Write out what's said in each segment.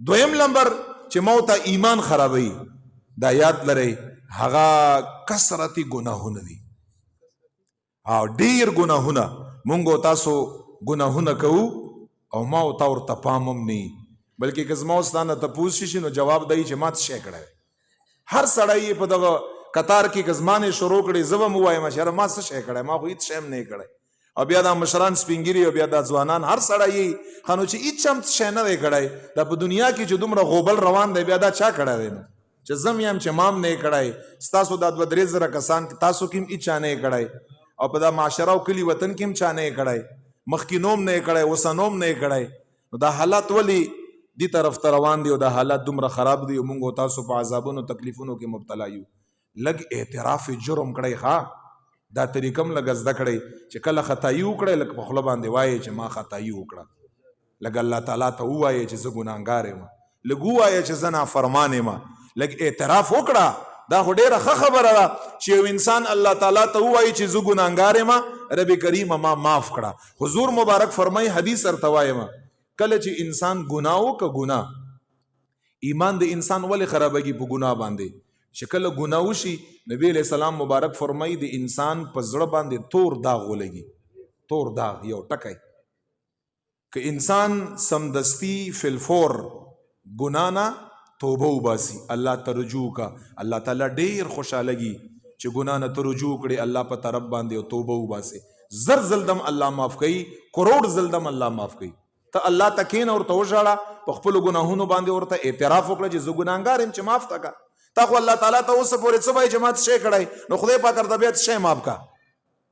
دویم نمبر چې موت ایمان خرابوي دا یاد لرئ هغه کثرت ګناهونه دي او ډیر ګناهونه مونږ تاسو ګناهونه کوو او ما او تا ورته پام هم نه بلکې که زما ستانه تپوس شي نو جواب دی چې ما څه شی کړی هر سړی په دغه قطار کې که زما نه شروع کړي زه به م ووایم چې ما څه شی کړی ما خو هېڅ شی هم نه کړی او بیا دا مشران سپین ګیري او بیا دا ځوانان هر سړی ښه نو چې هېڅ هم شی نه دی کړی دا په دنیا کې چې دومره غوبل روان دی بیا دا چا کړی دی نو چې زه م یم چې ما هم نه کړی ستاسو دا 2-3 زره کسان تاسو کې هم هېڅ چا نه کړی او په دا معاشره او کلي وطن کې هم چا نه کړی مخکې نوم نه کړی اوسنوم نه کړی نو دا حالات ولې دی طرف ته روان دی او دا حالات دومره خراب دی او موږ تاسو په عذابونو تکلیفونو کې مبتلا یو لږ اعتراف جرم کړی ښه دا طریقه هم لږ زده کړئ چې کله خطایي وکړئ لږ په خوله باندې وایئ چې ما خطایي وکړه لږ الله تعالی ته ووایئ چې زه ګناهګار یم لږ ووایئ چې زه نافرمان یم لږ اعتراف وکړه دا خو ډېره ښه خبره ده چې یو انسان الله تعالی ته ووایي چې زه ګناهګار یم رب کریم ما معاف کړه حضور مبارک فرمایي حدیث ورته وایم کله چې انسان ګناه وکړه ګناه ایمان د انسان ولې خرابېږي په ګناه باندې چې کله ګناه وشي نبی علیہ السلام مبارک فرمایي د انسان په زړه باندې تور داغ ولګي تور داغ یو ټکی که انسان سمدستی فلفور ګناه نه توبه وباسي الله ته رجوع کا الله تعالی ډیر خوشالهږي چې ګناه نه ته رجوع کړي الله په طرف باندې او توبه وباسي زر زلدم الله معاف کوي کروڑ زلدم الله معاف کوي ته الله تکین اور ته وژاړه په خپل ګناهونو باندې ورته اعتراف وکړه چې زه ګناهګار یم چې معاف تا کا تا خو الله تعالی ته اوس پورې څه وایي چې ما څه شی کړی نو خدای پاک ورته بیا څه شی معاف کا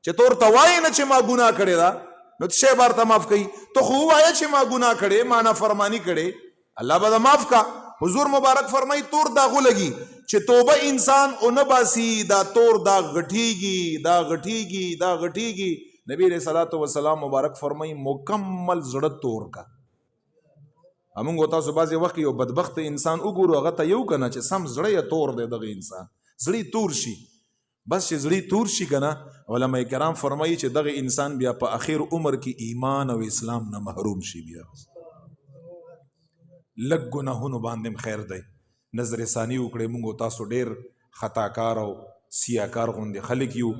چې ته ورته وایې نه چې ما ګناه کړې ده نو څه شی به ورته معاف کوي ته خو ووایه چې ما ګناه کړې ما نافرماني کړې الله به معاف کا حضور مبارک فرمایي تور داغ ولګي چې توبه انسان اونه باسي دا تور داغ غټیږي دا غټیږي دا غټیږي نبی علیہ الصلوۃ والسلام مبارک فرمایي مکمل زړه تور کا همونږ تاسو بعضې وخت یو بدبخت انسان وګورو هغه ته یو که نه چې سم زړه یې تور دی دغه انسان زړه تور شي بس چې زړه تور شي که نه علما کرام فرمایي چې دغه انسان بیا په اخر عمر کې ایمان او اسلام نه محروم شي بیا لږ ګناهونو باندې هم خیر دی نظر ثاني وکړئ موږ تاسو ډېر خطاکار او سیاکار غوندې خلک یو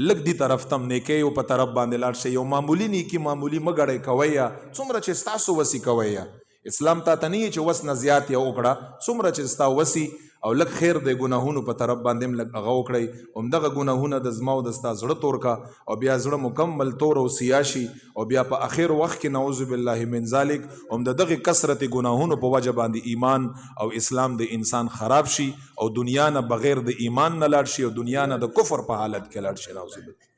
لږ دی طرف تم نیکی او په طرف باندې لاړ شئ یو معمولی نیکی معمولی مه ګڼئ کوئ یا څومره چې ستاسو وسي کوئ یا اسلام تا ته نه یې چې وس نه زیات یا وکړه څومره چې ستا وسي او لږ خیر دی ګناهونو په طرف باندې هم لږ هغه وکړئ همدغه ګناهونه د زما او د ستا زړه تور کا او بیا زړه مکمل تور او سیاه شي او بیا په اخر وخت کې نعوذ بالله من ذلک هم د دغه کثرت ګناهونو په وجه باندې ایمان او اسلام د انسان خراب شي او دنیا نه بغیر د ایمان نه لاړ شي او دنیا نه د کفر په حالت کې لاړ شي نعوذ بالله